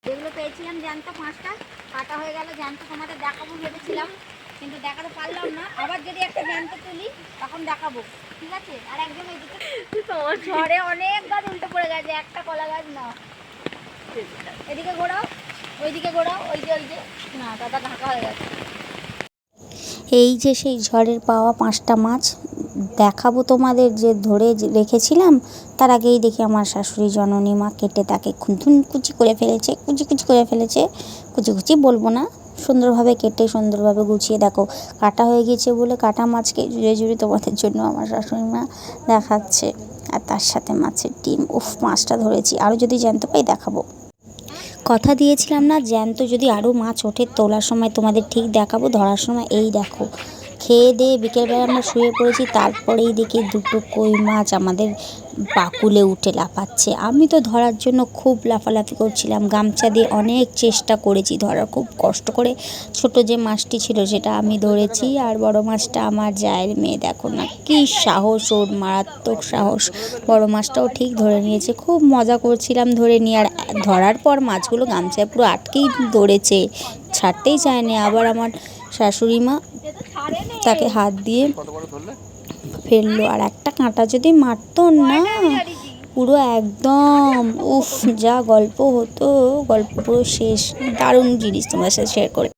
যেগুলো পেয়েছিলাম জ্যান্ত 5টা কাটা হয়ে গেল। জ্যান্ত তোমাদের দেখাবো ভেবেছিলাম, কিন্তু দেখাতে পারলাম না। আবার যদি একটা জ্যান্ত তুলি তখন দেখাবো, ঠিক আছে? আর একজন এদিকে ঝড়ে অনেক গাছ উল্টে পড়ে গেছে, একটা কলা গাছ না। এদিকে ঘোরাও, ওইদিকে ঘোরাও, ওই যে না দাদা ঢাকা হয়ে গেছে। এই যে সেই ঝড়ের পাওয়া 5টা মাছ দেখাবো তোমাদের, যে ধরে রেখেছিলাম। তার আগেই দেখি আমার শাশুড়ি জননী মা কেটে তাকে খুনথুন কুচি করে ফেলেছে, কুচি করে ফেলেছে। কুচি বলবো না, সুন্দরভাবে কেটে সুন্দরভাবে গুছিয়ে দেখো কাটা হয়ে গেছে বলে কাটা মাছকে জুড়ে তোমাদের জন্য আমার শাশুড়ি মা দেখাচ্ছে। আর তার সাথে মাছের ডিম। উফ, মাছটা ধরেছি, আরও যদি জ্যান্ত পাই দেখাবো। কথা দিয়েছিলাম না, জ্যান্ত যদি আরও মাছ ওঠে তোলার সময় তোমাদের ঠিক দেখাবো। ধরার সময় এই দেখো, খেয়ে দিয়ে বিকেলবেলা আমরা শুয়ে পড়েছি, তারপরেই দেখি 2টো কই মাছ আমাদের বাকুলে উঠে লাফাচ্ছে। আমি তো ধরার জন্য খুব লাফালাফি করছিলাম, গামছা দিয়ে অনেক চেষ্টা করেছি ধরার, খুব কষ্ট করে। ছোট যে মাছটি ছিল সেটা আমি ধরেছি, আর বড় মাছটা আমার জায়ের মেয়ে, দেখো না কি সাহস ওর, মারাত্মক সাহস। বড় মাছটাও ঠিক ধরে নিয়েছে, খুব মজা করছিলাম ধরে নিয়ে। আর ধরার পর মাছগুলো গামছায় পুরো আটকেই ধরেছে, ছাড়তেই চায়নি। আবার আমার শাশুড়ি মা তাকে হাত দিয়ে ফেললো, আর একটা কাঁটা যদি মারতো না পুরো একদম, উফ যা গল্প হতো, গল্প পুরো শেষ। দারুণ জিনিস তোমার সাথে শেয়ার করে।